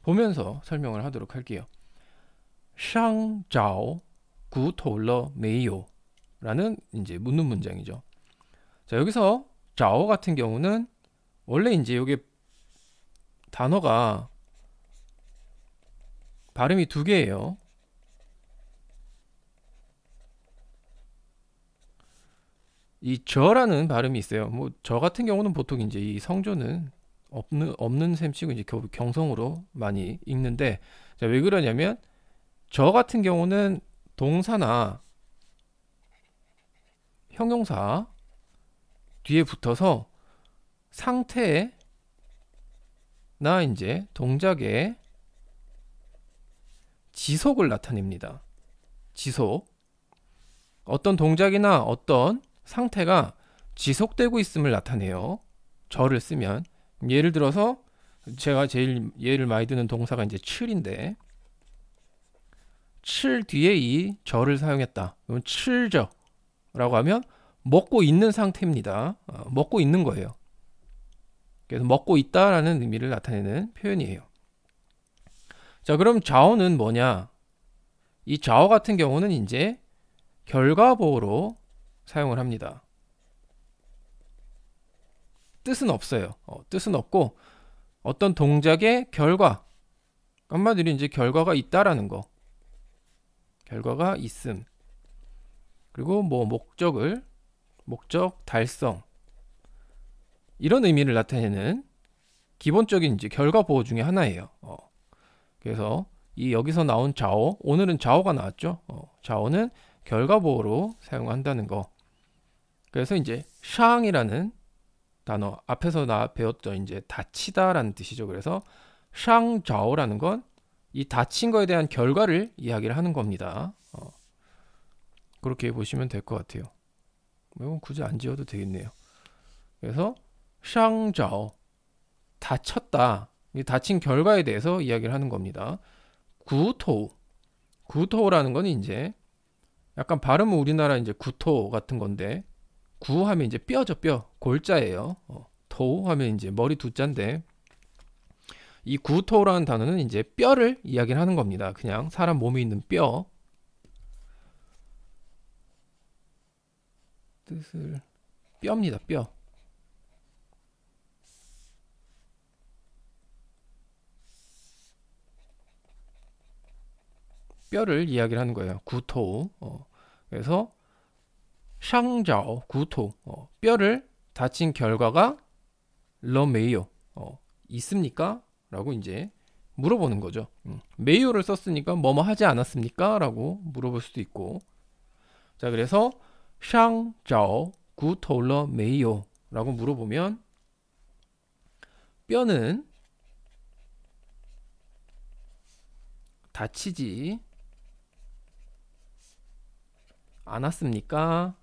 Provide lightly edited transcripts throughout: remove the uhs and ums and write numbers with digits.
보면서 설명을 하도록 할게요. 上找骨头了没有? 라는 이제 묻는 문장이죠. 자, 여기서 找 같은 경우는 원래 이제 여기 단어가 발음이 두 개예요. 이 저라는 발음이 있어요. 뭐 저 같은 경우는 보통 이제 이 성조는 없는 셈치고 이제 경성으로 많이 읽는데, 자, 왜 그러냐면 저 같은 경우는 동사나 형용사 뒤에 붙어서 상태나 이제 동작의 지속을 나타냅니다. 지속. 어떤 동작이나 어떤 상태가 지속되고 있음을 나타내요. 저를 쓰면. 예를 들어서 제가 제일 예를 많이 드는 동사가 이제 칠인데, 칠 뒤에 이 저를 사용했다. 그럼 칠저 라고 하면 먹고 있는 상태입니다. 먹고 있는 거예요. 그래서 먹고 있다라는 의미를 나타내는 표현이에요. 자, 그럼 좌어는 뭐냐? 이 좌어 같은 경우는 이제 결과보호로 사용을 합니다. 뜻은 없어요. 뜻은 없고 어떤 동작의 결과, 한마디로 이제 결과가 있다라는 거, 결과가 있음. 그리고 뭐 목적 달성, 이런 의미를 나타내는 기본적인 이제 결과 보호 중에 하나예요. 그래서 이 여기서 나온 좌어, 오늘은 좌어가 나왔죠. 좌어는 결과 보호로 사용한다는 거. 그래서 이제 샹이라는 단어, 앞에서 배웠던 이제 다치다라는 뜻이죠. 그래서 샹자오라는 건 이 다친 거에 대한 결과를 이야기를 하는 겁니다. 그렇게 보시면 될 것 같아요. 이건 굳이 안 지어도 되겠네요. 그래서 샹자오, 다쳤다, 이 다친 결과에 대해서 이야기를 하는 겁니다. 구토라는 건 이제 약간 발음은 우리나라 이제 구토 같은 건데, 구 하면 이제 뼈죠, 뼈. 골자예요. 토 하면 이제 머리 두자인데, 이 구토라는 단어는 이제 뼈를 이야기를 하는 겁니다. 그냥 사람 몸에 있는 뼈. 뜻을 뼈입니다, 뼈. 뼈를 이야기를 하는 거예요. 구토. 그래서 샹자오 구토, 뼈를 다친 결과가 러메이요, 있습니까? 라고 이제 물어보는 거죠. 메이요를 썼으니까 뭐뭐 하지 않았습니까? 라고 물어볼 수도 있고. 자, 그래서 샹자오 구토 러메이요 라고 물어보면 뼈는 다치지 않았습니까?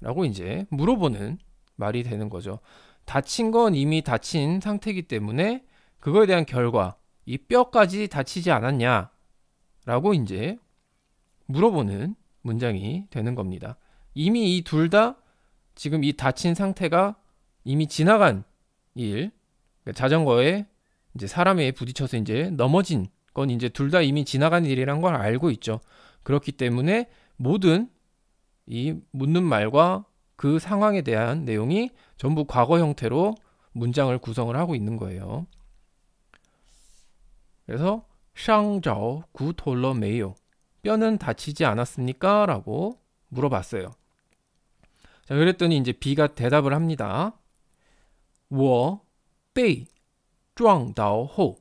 라고 이제 물어보는 말이 되는 거죠. 다친 건 이미 다친 상태이기 때문에 그거에 대한 결과, 이 뼈까지 다치지 않았냐? 라고 이제 물어보는 문장이 되는 겁니다. 이미 이 둘 다 지금 이 다친 상태가 이미 지나간 일, 그러니까 자전거에 이제 사람에 부딪혀서 이제 넘어진 건 이제 둘 다 이미 지나간 일이란 걸 알고 있죠. 그렇기 때문에 모든 이 묻는 말과 그 상황에 대한 내용이 전부 과거 형태로 문장을 구성을 하고 있는 거예요. 그래서 샹자오 구톨러 메이요, 뼈는 다치지 않았습니까? 라고 물어봤어요. 자, 그랬더니 이제 B가 대답을 합니다. 我被撞到后.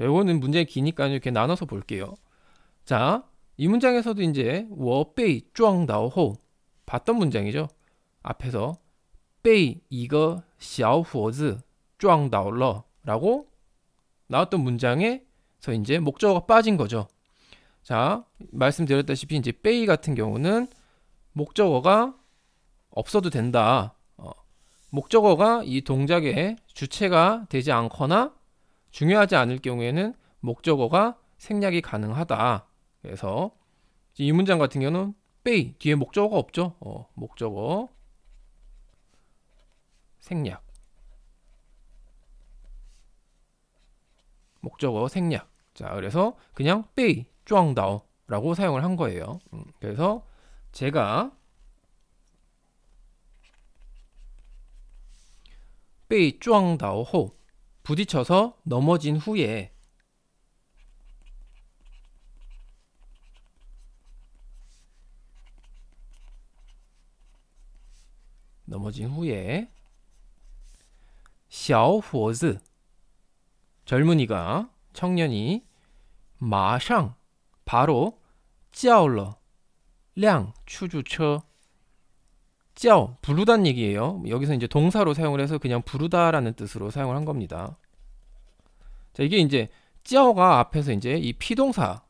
이거는 문장이 기니까 이렇게 나눠서 볼게요. 자, 이 문장에서도 이제 我被撞到后, 봤던 문장이죠. 앞에서 被一个小伙子撞倒了라고 나왔던 문장에서 이제 목적어가 빠진 거죠. 자, 말씀드렸다시피 이제 被 같은 경우는 목적어가 없어도 된다. 목적어가 이 동작의 주체가 되지 않거나 중요하지 않을 경우에는 목적어가 생략이 가능하다. 그래서 이 문장 같은 경우는 被 뒤에 목적어가 없죠. 목적어 생략. 목적어 생략. 자, 그래서 그냥 被撞到 라고 사용을 한 거예요. 그래서 제가 被撞到后 부딪혀서 넘어진 후에小伙子 젊은이가 청년이 马上 바로 叫了辆出租车 叫 부르다는 얘기예요. 여기서 이제 동사로 사용을 해서 그냥 부르다라는 뜻으로 사용을 한 겁니다. 자, 이게 이제 叫가 앞에서 이제 이 피동사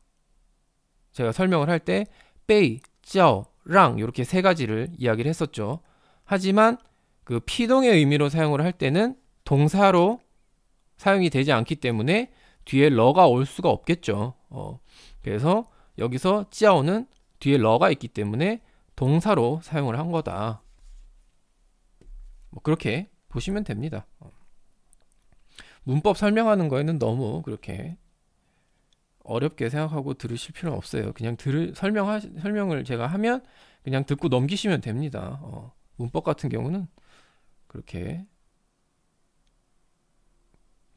제가 설명을 할 때 被, 叫, 랑 이렇게 세 가지를 이야기를 했었죠. 하지만 그 피동의 의미로 사용을 할 때는 동사로 사용이 되지 않기 때문에 뒤에 러가 올 수가 없겠죠. 그래서 여기서 叫는 뒤에 러가 있기 때문에 동사로 사용을 한 거다. 뭐 그렇게 보시면 됩니다. 문법 설명하는 거에는 너무 그렇게 어렵게 생각하고 들으실 필요는 없어요. 그냥 설명을 제가 하면 그냥 듣고 넘기시면 됩니다. 문법 같은 경우는 그렇게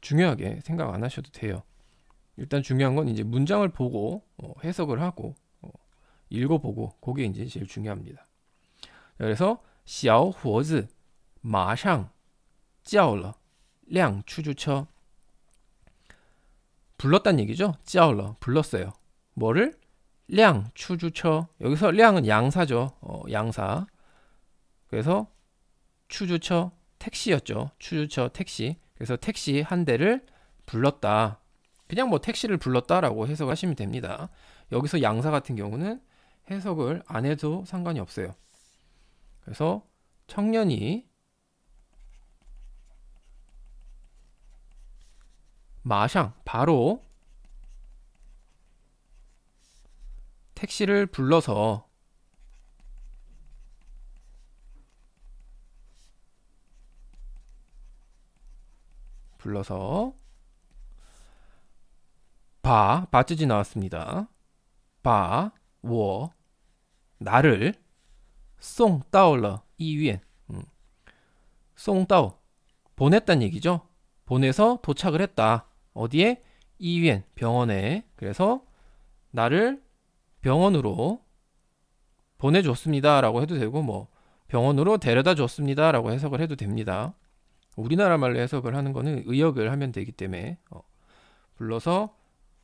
중요하게 생각 안 하셔도 돼요. 일단 중요한 건 이제 문장을 보고 해석을 하고 읽어보고 그게 이제 제일 중요합니다. 그래서 小伙子马上叫了辆出租车 불렀단 얘기죠. 叫了 불렀어요. 뭐를? 辆出租车 여기서 辆은 양사죠. 양사. 그래서 出租车 택시였죠. 出租车 택시. 그래서 택시 한 대를 불렀다. 그냥 뭐 택시를 불렀다라고 해석을 하시면 됩니다. 여기서 양사 같은 경우는 해석을 안 해도 상관이 없어요. 그래서 청년이 马上 바로 택시를 불러서 바쯔지 나왔습니다. 把我 나를 送到了医院 送到 보냈단 얘기죠. 보내서 도착을 했다. 어디에? 医院 병원에. 그래서 나를 병원으로 보내줬습니다 라고 해도 되고 뭐 병원으로 데려다 줬습니다 라고 해석을 해도 됩니다. 우리나라 말로 해석을 하는 거는 의역을 하면 되기 때문에 불러서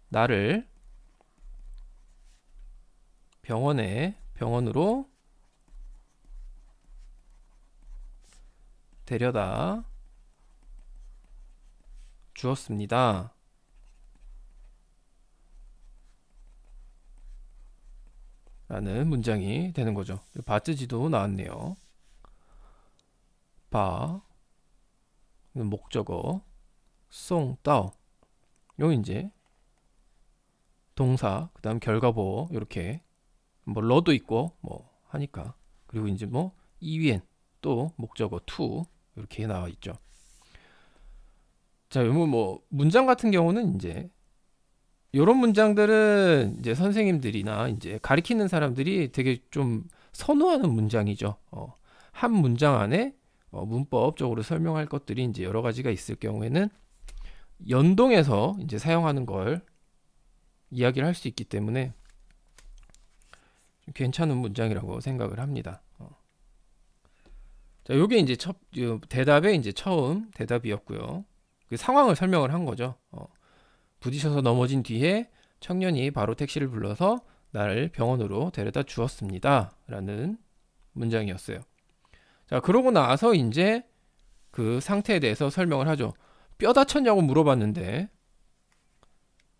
나를 병원으로 데려다 주었습니다. 라는 문장이 되는 거죠. 바쯔지도 나왔네요. 바 목적어 송到 요 이제 동사 그다음 결과보 이렇게 뭐 러도 있고 뭐 하니까 그리고 이제 뭐 이위엔 또 목적어 투 이렇게 나와 있죠. 자, 뭐 문장 같은 경우는 이제 이런 문장들은 이제 선생님들이나 이제 가리키는 사람들이 되게 좀 선호하는 문장이죠. 한 문장 안에 문법적으로 설명할 것들이 이제 여러 가지가 있을 경우에는 연동해서 이제 사용하는 걸 이야기를 할 수 있기 때문에 괜찮은 문장이라고 생각을 합니다. 자, 요게 이제 대답의 이제 처음 대답이었고요. 그 상황을 설명을 한 거죠. 부딪혀서 넘어진 뒤에 청년이 바로 택시를 불러서 나를 병원으로 데려다 주었습니다. 라는 문장이었어요. 자, 그러고 나서 이제 그 상태에 대해서 설명을 하죠. 뼈 다쳤냐고 물어봤는데,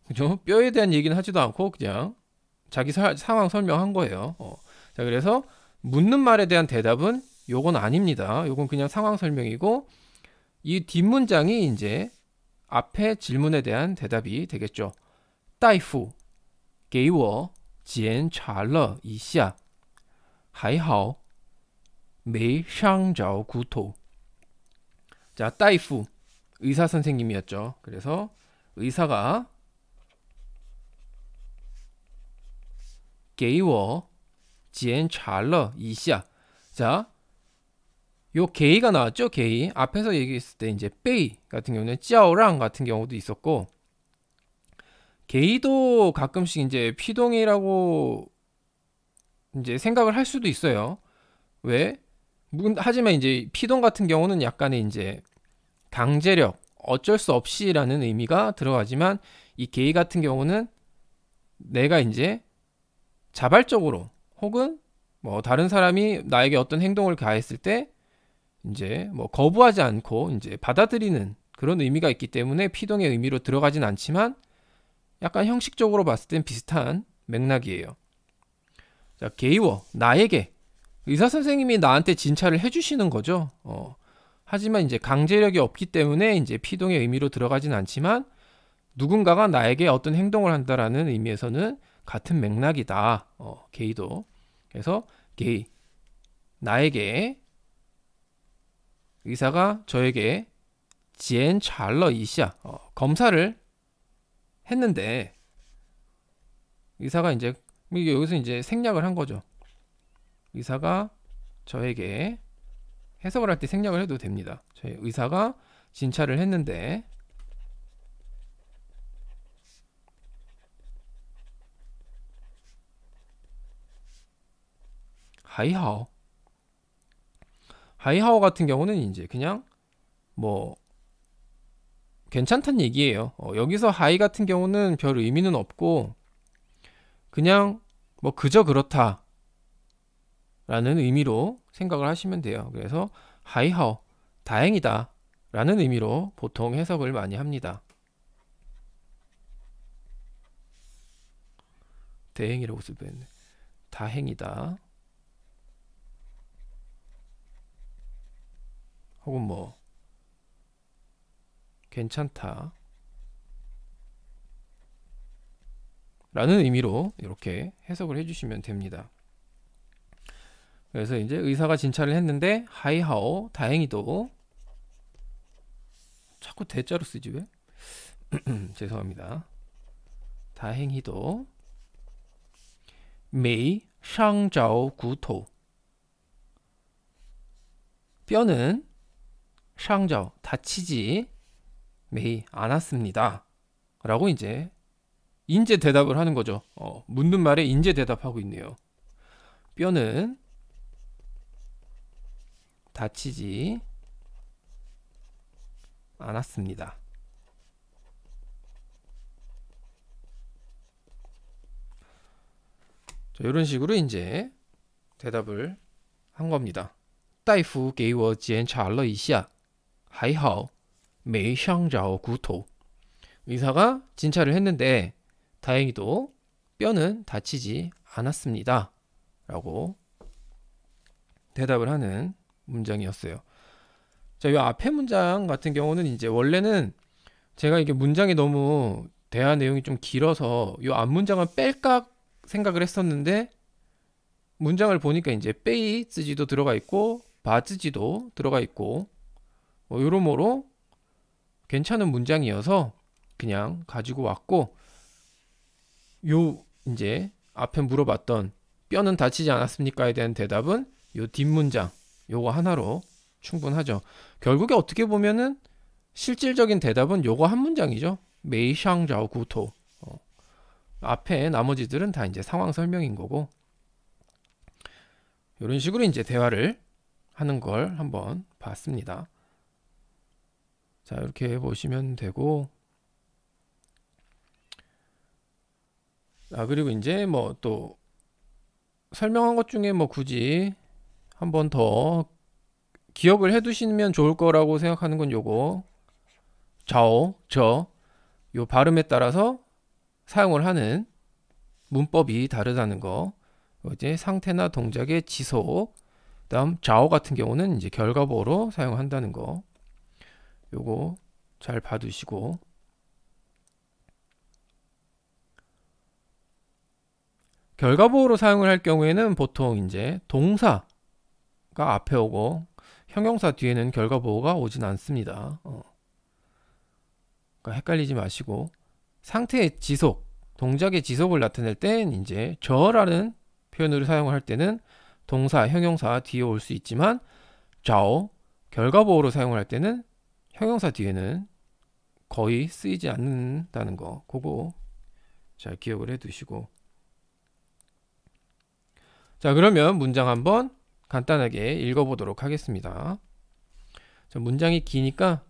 그죠? 뼈에 대한 얘기는 하지도 않고 그냥 자기 상황 설명한 거예요. 자, 그래서 묻는 말에 대한 대답은 요건 아닙니다. 요건 그냥 상황 설명이고, 이 뒷문장이 이제 앞에 질문에 대한 대답이 되겠죠. 大夫给我检查了一下还好没伤着骨头 자, 따이후 의사 선생님이었죠. 그래서 의사가 给我检查了一下. 자, 요 게이가 나왔죠. 게이 앞에서 얘기했을 때 이제 베이 같은 경우는 찌아오랑 같은 경우도 있었고, 게이도 가끔씩 이제 피동이라고 이제 생각을 할 수도 있어요. 왜? 하지만 이제 피동 같은 경우는 약간의 이제 강제력, 어쩔 수 없이라는 의미가 들어가지만, 이 게이 같은 경우는 내가 이제 자발적으로 혹은 뭐 다른 사람이 나에게 어떤 행동을 가했을 때 이제 뭐 거부하지 않고 이제 받아들이는 그런 의미가 있기 때문에 피동의 의미로 들어가진 않지만 약간 형식적으로 봤을 땐 비슷한 맥락이에요. 자, 게이워 나에게 의사 선생님이 나한테 진찰을 해주시는 거죠. 하지만 이제 강제력이 없기 때문에 이제 피동의 의미로 들어가진 않지만 누군가가 나에게 어떤 행동을 한다라는 의미에서는 같은 맥락이다. 게이도. 그래서 게이 나에게 의사가 저에게 지엔 잘러 이시야 검사를 했는데, 의사가 이제 여기서 이제 생략을 한 거죠. 의사가 저에게 해석을 할 때 생략을 해도 됩니다. 저희 의사가 진찰을 했는데 하이하오. 하이하오 같은 경우는 이제 그냥 뭐 괜찮단 얘기예요. 여기서 하이 같은 경우는 별 의미는 없고 그냥 뭐 그저 그렇다 라는 의미로 생각을 하시면 돼요. 그래서 하이하오 다행이다 라는 의미로 보통 해석을 많이 합니다. 대행이라고 쓰도 했네. 다행이다. 혹은 뭐 괜찮다 라는 의미로 이렇게 해석을 해주시면 됩니다. 그래서 이제 의사가 진찰을 했는데 하이하오 다행히도, 자꾸 대자로 쓰지 왜? 죄송합니다. 다행히도 메이 상자오 구토 뼈는 상자오 다치지 메이 않았습니다 라고 이제 인제 대답을 하는 거죠. 묻는 말에 인제 대답하고 있네요. 뼈는 다치지 않았습니다. 자, 이런 식으로 이제 대답을 한 겁니다. 大夫给我检查了一下还好没伤着骨头. 의사가 진찰을 했는데 다행히도 뼈는 다치지 않았습니다 라고 대답을 하는 문장이었어요. 자, 이 앞에 문장 같은 경우는 이제 원래는 제가 이게 문장이 너무 대화 내용이 좀 길어서 이 앞 문장은 뺄까 생각을 했었는데, 문장을 보니까 이제 빼이 쓰지도 들어가 있고 바즈지도 들어가 있고 뭐 여러모로 괜찮은 문장이어서 그냥 가지고 왔고, 요 이제 앞에 물어봤던 뼈는 다치지 않았습니까에 대한 대답은 요 뒷문장 요거 하나로 충분하죠. 결국에 어떻게 보면은 실질적인 대답은 요거 한 문장이죠. 메이샹자오 구토. 앞에 나머지들은 다 이제 상황 설명인 거고, 이런 식으로 이제 대화를 하는 걸 한번 봤습니다. 자, 이렇게 보시면 되고, 그리고 이제 뭐 또 설명한 것 중에 뭐 굳이 한번 더 기억을 해 두시면 좋을 거라고 생각하는 건 요거 자오, 요 발음에 따라서 사용을 하는 문법이 다르다는 거. 이제 상태나 동작의 지속, 그다음 자오 같은 경우는 이제 결과보호로 사용한다는 거. 요거 잘 봐두시고, 결과보호로 사용을 할 경우에는 보통 이제 동사가 앞에 오고 형용사 뒤에는 결과 보호가 오진 않습니다. 그러니까 헷갈리지 마시고 상태의 지속, 동작의 지속을 나타낼 땐 이제 저라는 표현을 사용할 때는 동사, 형용사 뒤에 올 수 있지만 자오, 결과 보호로 사용할 때는 형용사 뒤에는 거의 쓰이지 않는다는 거, 그거 잘 기억을 해 두시고. 자, 그러면 문장 한번 간단하게 읽어보도록 하겠습니다. 자, 문장이 기니까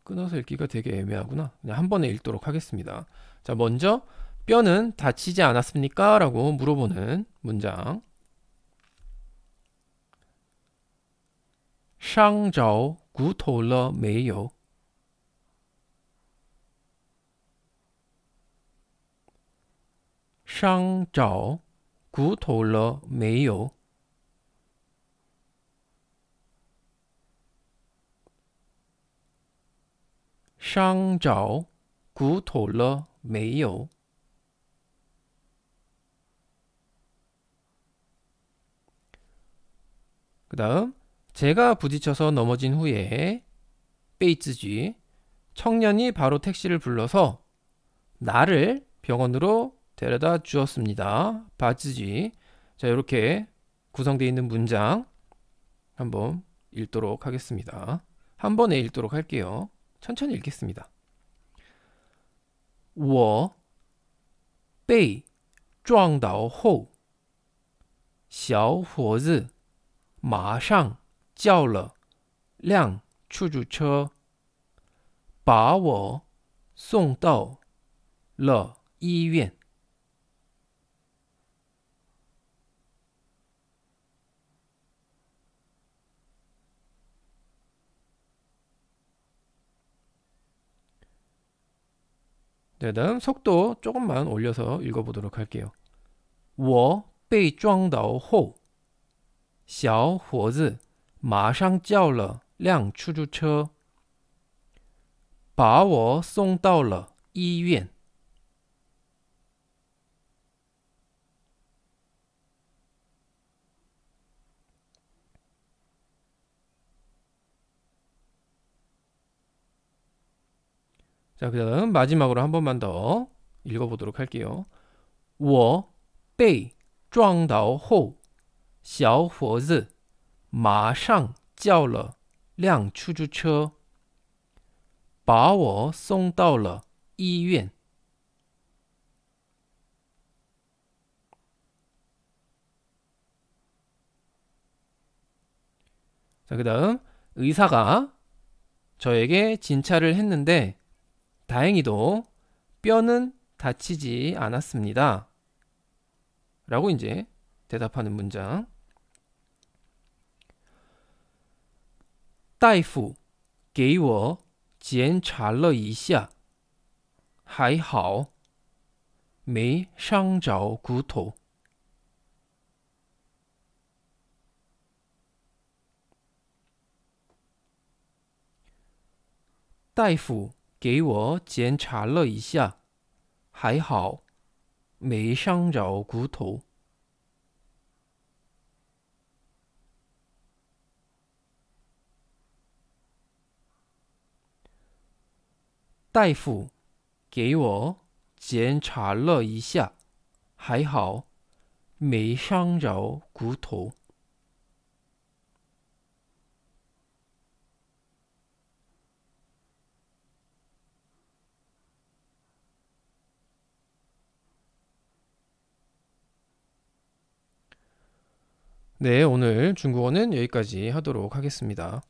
끊어서 읽기가 되게 애매하구나. 그냥 한 번에 읽도록 하겠습니다. 자, 먼저 뼈는 다치지 않았습니까? 라고 물어보는 문장. 伤着骨头了没有? 伤着骨头了没有? 伤着骨头了没有? 그 다음 제가 부딪혀서 넘어진 후에 베이츠쥐 청년이 바로 택시를 불러서 나를 병원으로 데려다 주었습니다. 바츠쥐. 자, 이렇게 구성되어 있는 문장 한번 읽도록 하겠습니다. 한 번에 읽도록 할게요. 천천히 읽겠습니다. 我被撞倒后，小伙子马上叫了辆出租车，把我送到了医院。 네, 다음 속도 조금만 올려서 읽어보도록 할게요. 我被撞倒后，小伙子马上叫了辆出租车，把我送到了医院。 자, 그 다음 마지막으로 한 번만 더 읽어보도록 할게요. 我被撞倒后，小伙子马上叫了辆出租车，把我送到了医院。 자, 그 다음 의사가 저에게 진찰을 했는데 다행히도 뼈는 다치지 않았습니다. 라고 이제 대답하는 문장. 大夫给我检查了一下，还好，没伤着骨头。 大夫给我检查了一下，还好，没伤着骨头。 大夫给我检查了一下，还好，没伤着骨头。 네, 오늘 중국어는 여기까지 하도록 하겠습니다.